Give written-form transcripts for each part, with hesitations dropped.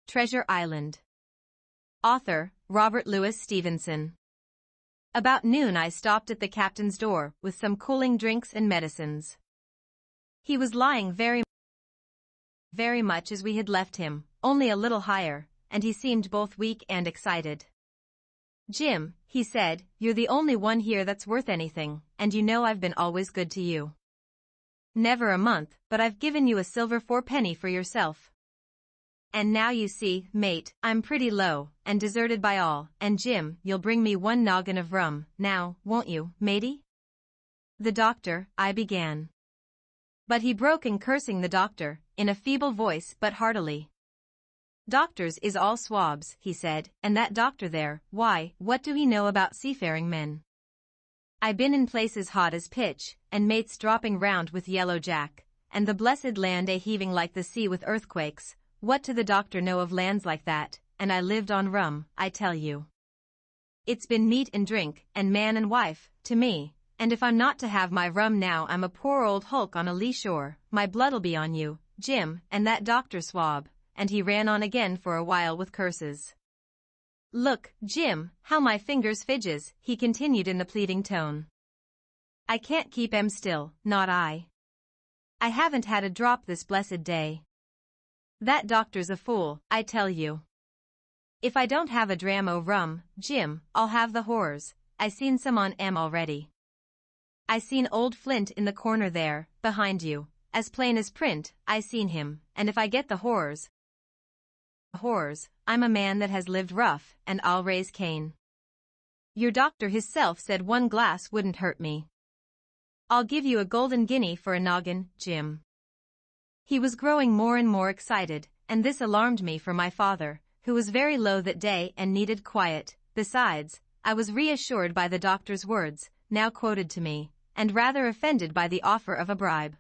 Treasure Island. Author, Robert Louis Stevenson. About noon I stopped at the captain's door with some cooling drinks and medicines. He was lying very much as we had left him, only a little higher, and he seemed both weak and excited. "Jim," he said, "you're the only one here that's worth anything, and you know I've been always good to you. Never a month, but I've given you a silver fourpenny for yourself. And now you see, mate, I'm pretty low, and deserted by all, and Jim, you'll bring me one noggin of rum, now, won't you, matey?" "The doctor," I began. But he broke in cursing the doctor, in a feeble voice but heartily. "Doctors is all swabs," he said, "and that doctor there, why, what do he know about seafaring men? I been in places hot as pitch, and mates dropping round with yellow jack, and the blessed land a-heaving like the sea with earthquakes. What do the doctor know of lands like that? And I lived on rum, I tell you. It's been meat and drink, and man and wife, to me, and if I'm not to have my rum now I'm a poor old hulk on a lee shore. My blood'll be on you, Jim, and that doctor swab," and he ran on again for a while with curses. "Look, Jim, how my fingers fidges," he continued in the pleading tone. "I can't keep 'em still, not I. I haven't had a drop this blessed day. That doctor's a fool, I tell you. If I don't have a dram o' rum, Jim, I'll have the horrors. I seen some on 'em already. I seen old Flint in the corner there, behind you, as plain as print. I seen him, and if I get the horrors, I'm a man that has lived rough, and I'll raise Cain. Your doctor hisself said one glass wouldn't hurt me. I'll give you a golden guinea for a noggin, Jim." He was growing more and more excited, and this alarmed me for my father, who was very low that day and needed quiet. Besides, I was reassured by the doctor's words, now quoted to me, and rather offended by the offer of a bribe.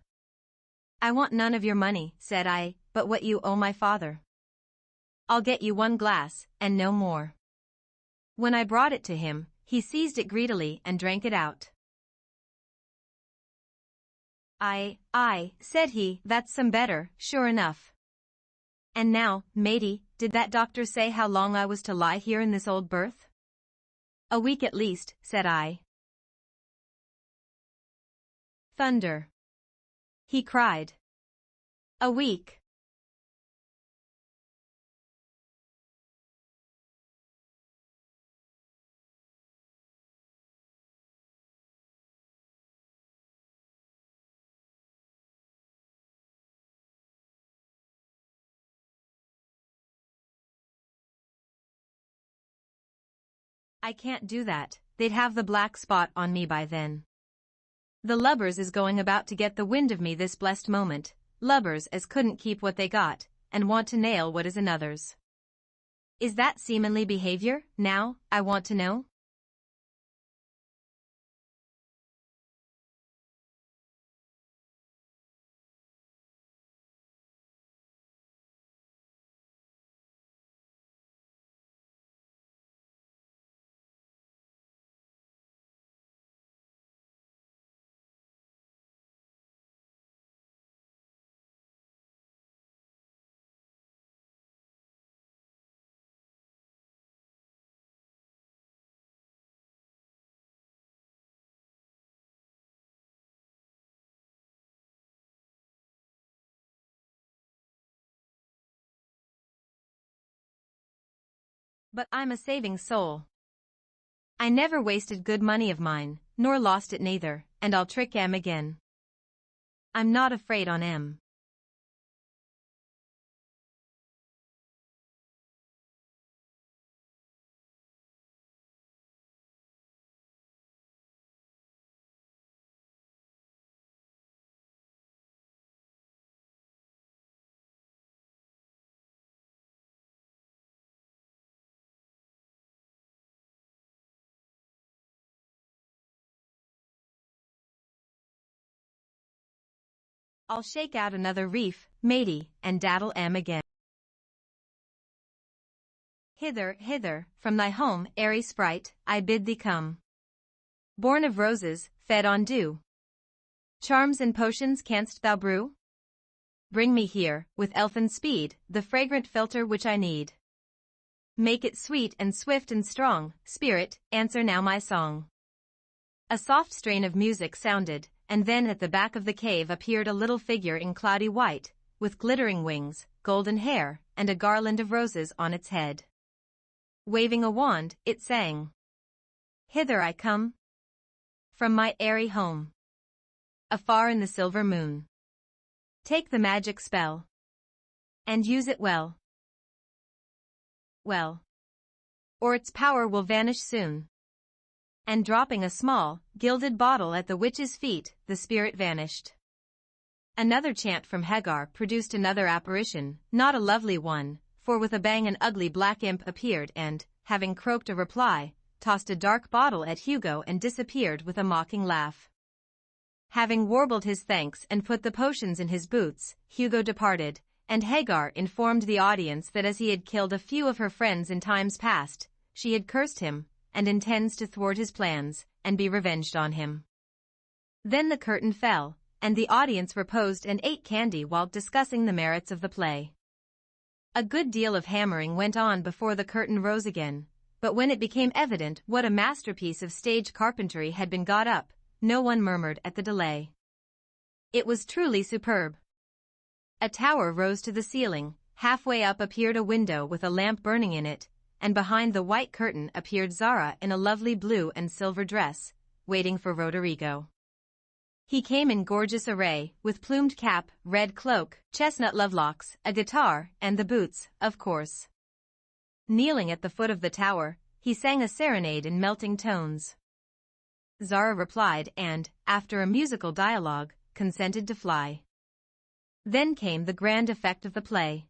"I want none of your money," said I, "but what you owe my father. I'll get you one glass, and no more." When I brought it to him, he seized it greedily and drank it out. I, said he, "that's some better, sure enough. And now, matey, did that doctor say how long I was to lie here in this old berth?" "A week at least," said I. "Thunder!" he cried. "A week!" "I can't do that, they'd have the black spot on me by then. The lubbers is going about to get the wind of me this blessed moment, lubbers as couldn't keep what they got, and want to nail what is another's. Is that seamanly behavior, now, I want to know?" But I'm a saving soul. I never wasted good money of mine, nor lost it neither, and I'll trick 'em again. I'm not afraid on 'em. I'll shake out another reef, matey, and daddle 'em again. Hither, hither, from thy home, airy sprite, I bid thee come. Born of roses, fed on dew. Charms and potions canst thou brew? Bring me here, with elfin speed, the fragrant philtre which I need. Make it sweet and swift and strong, Spirit, answer now my song. A soft strain of music sounded, and then at the back of the cave appeared a little figure in cloudy white, with glittering wings, golden hair, and a garland of roses on its head. Waving a wand, it sang. Hither I come, from my airy home, afar in the silver moon. Take the magic spell, and use it well. Well, or its power will vanish soon. And dropping a small, gilded bottle at the witch's feet, the spirit vanished. Another chant from Hagar produced another apparition, not a lovely one, for with a bang an ugly black imp appeared and, having croaked a reply, tossed a dark bottle at Hugo and disappeared with a mocking laugh. Having warbled his thanks and put the potions in his boots, Hugo departed, and Hagar informed the audience that as he had killed a few of her friends in times past, she had cursed him, and intends to thwart his plans, and be revenged on him. Then the curtain fell, and the audience reposed and ate candy while discussing the merits of the play. A good deal of hammering went on before the curtain rose again, but when it became evident what a masterpiece of stage carpentry had been got up, no one murmured at the delay. It was truly superb. A tower rose to the ceiling, halfway up appeared a window with a lamp burning in it, and behind the white curtain appeared Zara in a lovely blue and silver dress, waiting for Roderigo. He came in gorgeous array, with plumed cap, red cloak, chestnut lovelocks, a guitar, and the boots, of course. Kneeling at the foot of the tower, he sang a serenade in melting tones. Zara replied and, after a musical dialogue, consented to fly. Then came the grand effect of the play.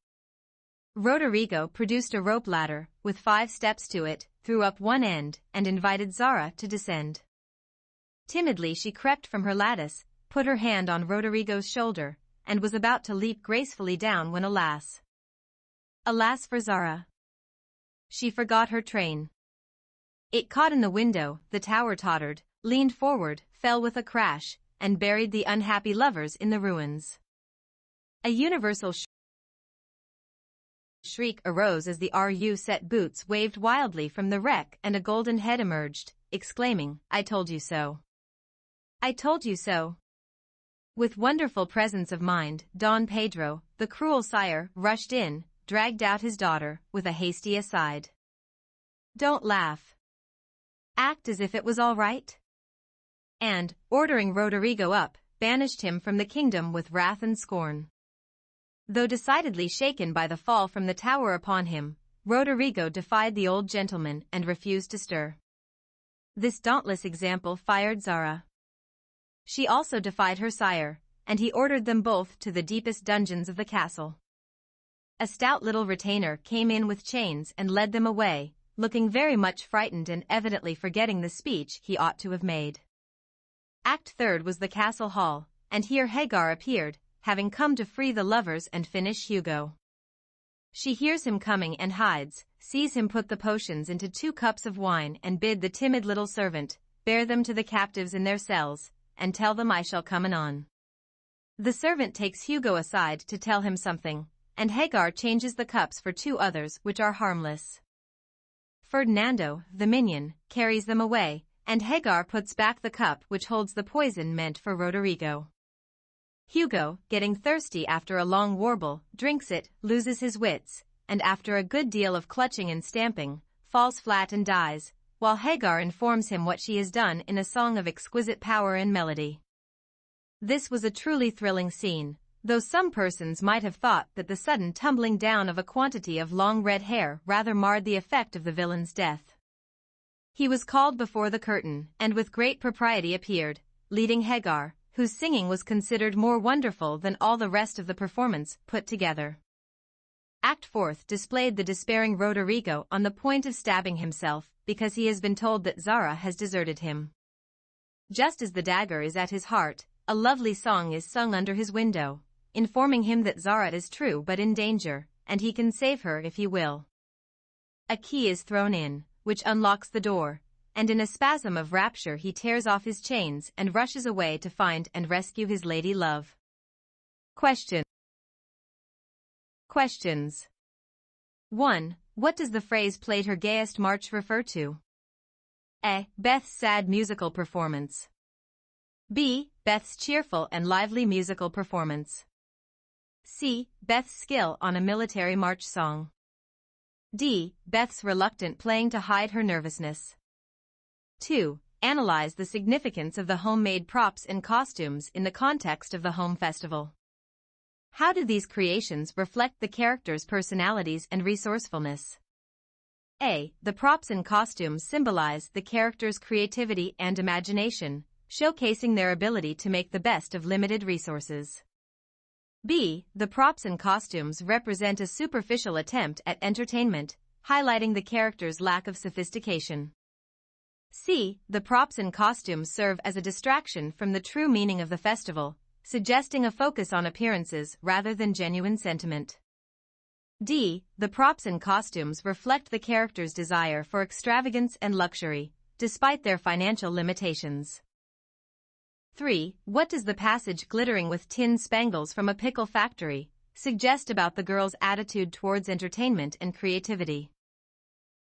Roderigo produced a rope ladder, with 5 steps to it, threw up one end, and invited Zara to descend. Timidly she crept from her lattice, put her hand on Roderigo's shoulder, and was about to leap gracefully down when alas! Alas for Zara! She forgot her train. It caught in the window, the tower tottered, leaned forward, fell with a crash, and buried the unhappy lovers in the ruins. A universal shriek arose as the RU-set boots waved wildly from the wreck and a golden head emerged, exclaiming, I told you so. I told you so. With wonderful presence of mind, Don Pedro, the cruel sire, rushed in, dragged out his daughter, with a hasty aside. Don't laugh. Act as if it was all right. And, ordering Roderigo up, banished him from the kingdom with wrath and scorn. Though decidedly shaken by the fall from the tower upon him, Roderigo defied the old gentleman and refused to stir. This dauntless example fired Zara. She also defied her sire, and he ordered them both to the deepest dungeons of the castle. A stout little retainer came in with chains and led them away, looking very much frightened and evidently forgetting the speech he ought to have made. Act 3 was the castle hall, and here Hagar appeared, having come to free the lovers and finish Hugo. She hears him coming and hides, sees him put the potions into 2 cups of wine and bid the timid little servant, bear them to the captives in their cells, and tell them I shall come anon. The servant takes Hugo aside to tell him something, and Hagar changes the cups for 2 others which are harmless. Ferdinando, the minion, carries them away, and Hagar puts back the cup which holds the poison meant for Roderigo. Hugo, getting thirsty after a long warble, drinks it, loses his wits, and after a good deal of clutching and stamping, falls flat and dies, while Hagar informs him what she has done in a song of exquisite power and melody. This was a truly thrilling scene, though some persons might have thought that the sudden tumbling down of a quantity of long red hair rather marred the effect of the villain's death. He was called before the curtain, and with great propriety appeared, leading Hagar, whose singing was considered more wonderful than all the rest of the performance put together. Act 4 displayed the despairing Roderigo on the point of stabbing himself because he has been told that Zara has deserted him. Just as the dagger is at his heart, a lovely song is sung under his window, informing him that Zara is true but in danger, and he can save her if he will. A key is thrown in, which unlocks the door, and in a spasm of rapture he tears off his chains and rushes away to find and rescue his lady love. Question. Questions. 1. What does the phrase "played her gayest march" refer to? A. Beth's sad musical performance. B. Beth's cheerful and lively musical performance. C. Beth's skill on a military march song. D. Beth's reluctant playing to hide her nervousness. 2. Analyze the significance of the homemade props and costumes in the context of the home festival. How do these creations reflect the characters' personalities and resourcefulness? A. The props and costumes symbolize the characters' creativity and imagination, showcasing their ability to make the best of limited resources. B. The props and costumes represent a superficial attempt at entertainment, highlighting the characters' lack of sophistication. C. The props and costumes serve as a distraction from the true meaning of the festival, suggesting a focus on appearances rather than genuine sentiment. D. The props and costumes reflect the characters' desire for extravagance and luxury, despite their financial limitations. 3. What does the passage "glittering with tin spangles from a pickle factory" suggest about the girls' attitude towards entertainment and creativity?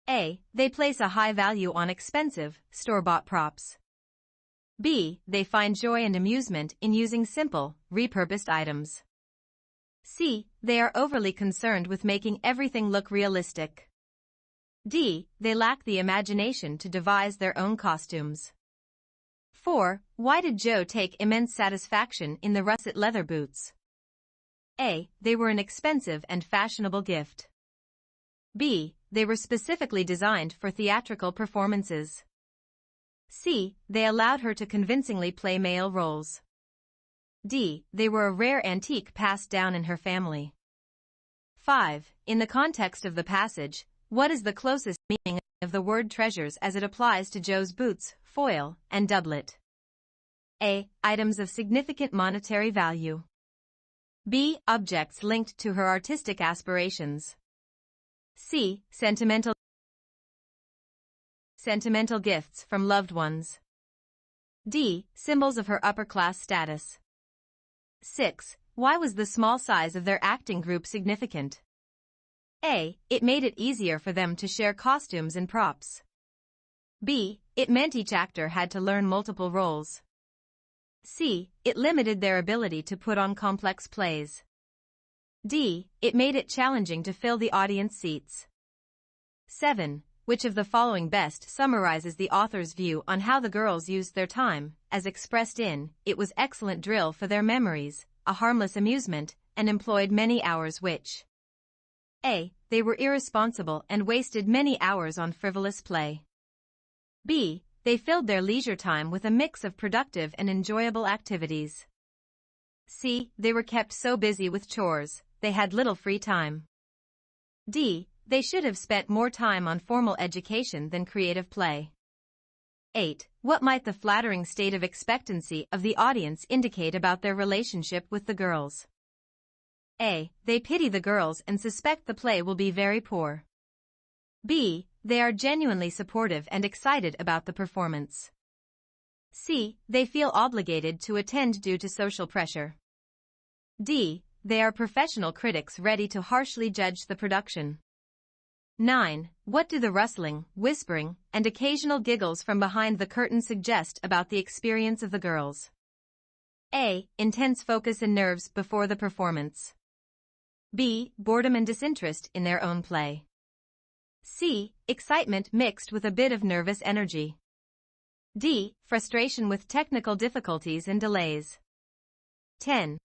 A. They place a high value on expensive, store-bought props. B. They find joy and amusement in using simple, repurposed items. C. They are overly concerned with making everything look realistic. D. They lack the imagination to devise their own costumes. 4. Why did Joe take immense satisfaction in the russet leather boots? A. They were an expensive and fashionable gift. B. They were specifically designed for theatrical performances. C. They allowed her to convincingly play male roles. D. They were a rare antique passed down in her family. 5. In the context of the passage, what is the closest meaning of the word treasures as it applies to Joe's boots, foil, and doublet? A. Items of significant monetary value. B. Objects linked to her artistic aspirations. C. Sentimental gifts from loved ones. D. Symbols of her upper-class status. 6. Why was the small size of their acting group significant? A. It made it easier for them to share costumes and props. B. It meant each actor had to learn multiple roles. C. It limited their ability to put on complex plays. D. It made it challenging to fill the audience seats. 7. Which of the following best summarizes the author's view on how the girls used their time, as expressed in "It was excellent drill for their memories, a harmless amusement, and employed many hours which"? A. They were irresponsible and wasted many hours on frivolous play. B. They filled their leisure time with a mix of productive and enjoyable activities. C. They were kept so busy with chores, they had little free time. D. They should have spent more time on formal education than creative play. 8. What might the flattering state of expectancy of the audience indicate about their relationship with the girls? A. They pity the girls and suspect the play will be very poor. B. They are genuinely supportive and excited about the performance. C. They feel obligated to attend due to social pressure. D. They are professional critics ready to harshly judge the production. 9. What do the rustling, whispering, and occasional giggles from behind the curtain suggest about the experience of the girls? A. Intense focus and nerves before the performance. B. Boredom and disinterest in their own play. C. Excitement mixed with a bit of nervous energy. D. Frustration with technical difficulties and delays. 10.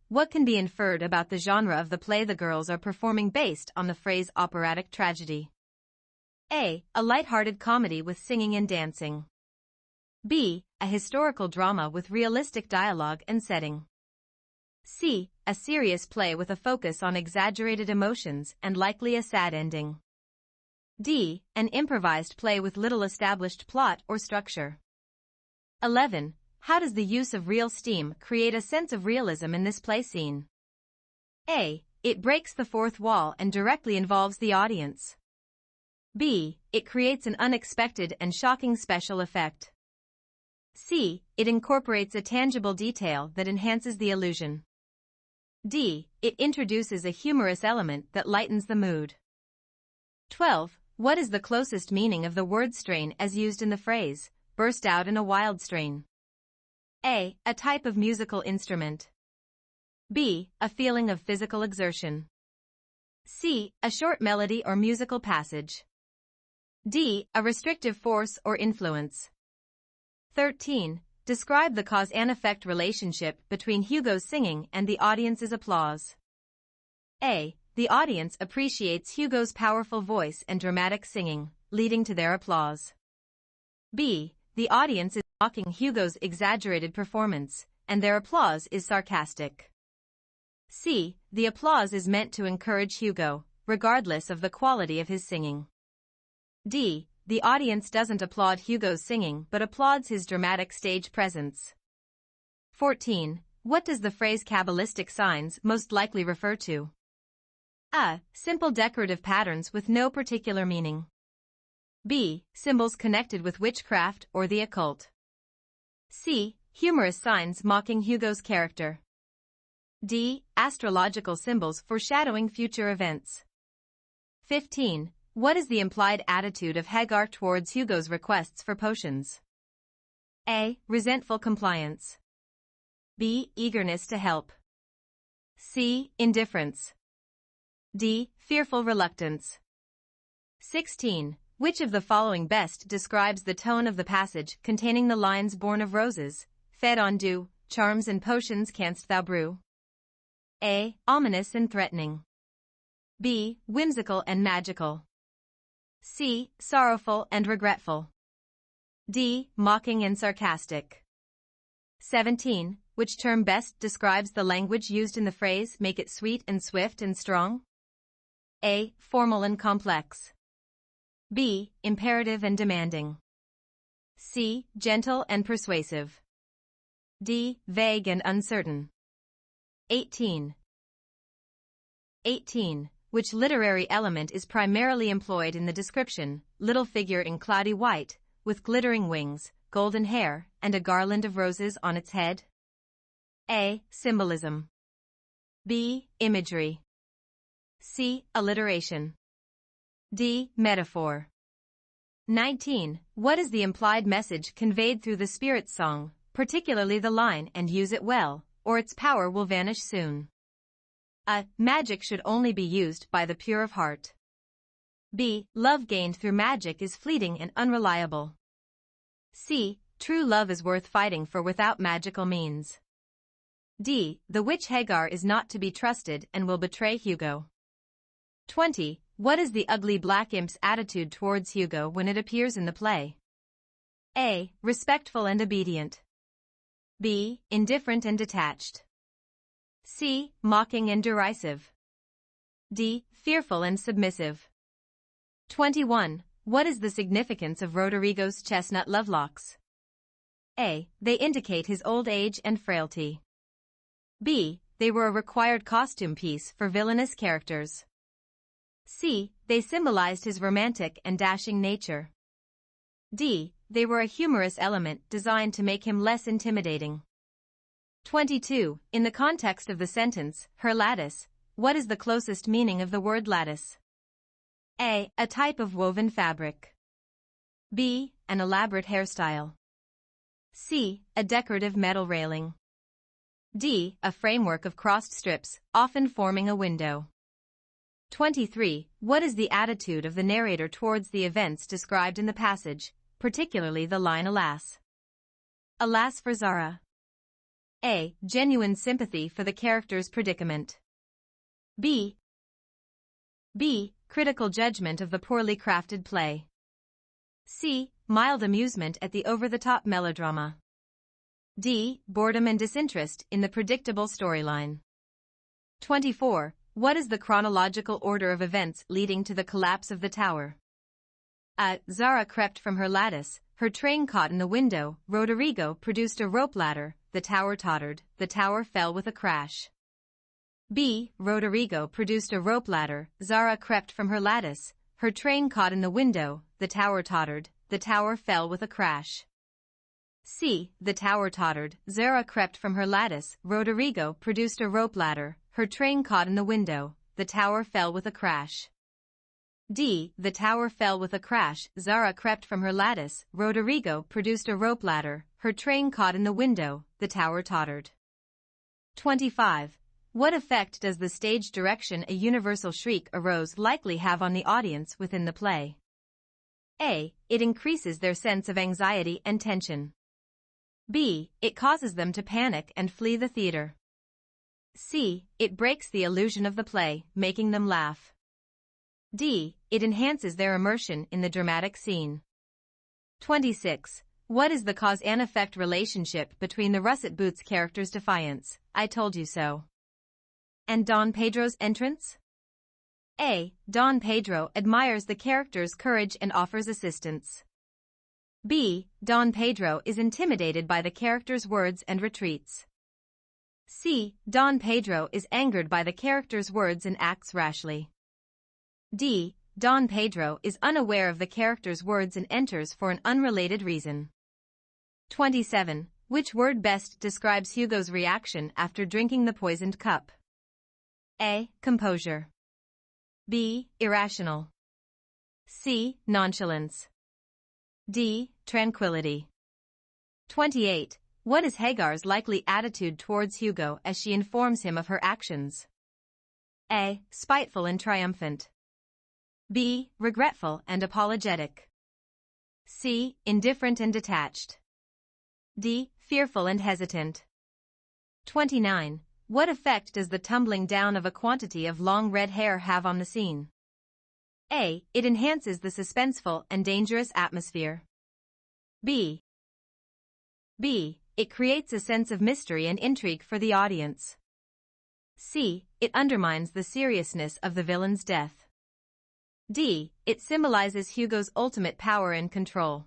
What can be inferred about the genre of the play the girls are performing based on the phrase operatic tragedy? A. A light-hearted comedy with singing and dancing. B. A historical drama with realistic dialogue and setting. C. A serious play with a focus on exaggerated emotions and likely a sad ending. D. An improvised play with little established plot or structure. 11. How does the use of real steam create a sense of realism in this play scene? A. It breaks the fourth wall and directly involves the audience. B. It creates an unexpected and shocking special effect. C. It incorporates a tangible detail that enhances the illusion. D. It introduces a humorous element that lightens the mood. 12. What is the closest meaning of the word strain as used in the phrase, burst out in a wild strain? A. A type of musical instrument. B. A feeling of physical exertion. C. A short melody or musical passage. D. A restrictive force or influence. 13. Describe the cause and effect relationship between Hugo's singing and the audience's applause. A. The audience appreciates Hugo's powerful voice and dramatic singing, leading to their applause. B. The audience is mocking Hugo's exaggerated performance, and their applause is sarcastic. C. The applause is meant to encourage Hugo, regardless of the quality of his singing. D. The audience doesn't applaud Hugo's singing but applauds his dramatic stage presence. 14. What does the phrase Kabbalistic signs most likely refer to? A. Simple decorative patterns with no particular meaning. B. Symbols connected with witchcraft or the occult. C. Humorous signs mocking Hugo's character. D. Astrological symbols foreshadowing future events. 15. What is the implied attitude of Hagar towards Hugo's requests for potions? A. Resentful compliance. B. Eagerness to help. C. Indifference. D. Fearful reluctance. 16. Which of the following best describes the tone of the passage containing the lines born of roses, fed on dew, charms and potions canst thou brew? A. Ominous and threatening. B. Whimsical and magical. C. Sorrowful and regretful. D. Mocking and sarcastic. 17. Which term best describes the language used in the phrase make it sweet and swift and strong? A. Formal and complex. B. Imperative and demanding. C. Gentle and persuasive. D. Vague and uncertain. 18. 18. Which literary element is primarily employed in the description, little figure in cloudy white, with glittering wings, golden hair, and a garland of roses on its head? A. Symbolism. B. Imagery. C. Alliteration. D. Metaphor. 19. What is the implied message conveyed through the spirit song, particularly the line "and use it well, or its power will vanish soon"? A. Magic should only be used by the pure of heart. B. Love gained through magic is fleeting and unreliable. C. True love is worth fighting for without magical means. D. The witch Hagar is not to be trusted and will betray Hugo. 20. What is the ugly black imp's attitude towards Hugo when it appears in the play? A. Respectful and obedient. B. Indifferent and detached. C. Mocking and derisive. D. Fearful and submissive. 21. What is the significance of Roderigo's chestnut lovelocks? A. They indicate his old age and frailty. B. They were a required costume piece for villainous characters. C. They symbolized his romantic and dashing nature. D. They were a humorous element designed to make him less intimidating. 22. In the context of the sentence, her lattice, what is the closest meaning of the word lattice? A. A type of woven fabric. B. An elaborate hairstyle. C. A decorative metal railing. D. A framework of crossed strips, often forming a window. 23. What is the attitude of the narrator towards the events described in the passage, particularly the line alas? Alas for Zara. A. Genuine sympathy for the character's predicament. B. Critical judgment of the poorly crafted play. C. Mild amusement at the over-the-top melodrama. D. Boredom and disinterest in the predictable storyline. 24. What is the chronological order of events leading to the collapse of the tower? A. Zara crept from her lattice, her train caught in the window, Roderigo produced a rope ladder, the tower tottered, the tower fell with a crash. B. Roderigo produced a rope ladder, Zara crept from her lattice, her train caught in the window, the tower tottered, the tower fell with a crash. C. The tower tottered, Zara crept from her lattice, Roderigo produced a rope ladder, her train caught in the window, the tower fell with a crash. D. The tower fell with a crash. Zara crept from her lattice. Rodrigo produced a rope ladder, her train caught in the window, the tower tottered. 25. What effect does the stage direction "a universal shriek arose" likely have on the audience within the play? A. It increases their sense of anxiety and tension. B. It causes them to panic and flee the theater. C. It breaks the illusion of the play, making them laugh. D. It enhances their immersion in the dramatic scene. 26. What is the cause and effect relationship between the russet boots character's defiance, "I told you so," and Don Pedro's entrance? A. Don Pedro admires the character's courage and offers assistance. B. Don Pedro is intimidated by the character's words and retreats. C. Don Pedro is angered by the character's words and acts rashly. D. Don Pedro is unaware of the character's words and enters for an unrelated reason. 27. Which word best describes Hugo's reaction after drinking the poisoned cup? A. Composure. B. Irrational. C. Nonchalance. D. Tranquility. 28. What is Hagar's likely attitude towards Hugo as she informs him of her actions? A. Spiteful and triumphant. B. Regretful and apologetic. C. Indifferent and detached. D. Fearful and hesitant. 29. What effect does the tumbling down of a quantity of long red hair have on the scene? A. It enhances the suspenseful and dangerous atmosphere. B. It creates a sense of mystery and intrigue for the audience. C. It undermines the seriousness of the villain's death. D. It symbolizes Hugo's ultimate power and control.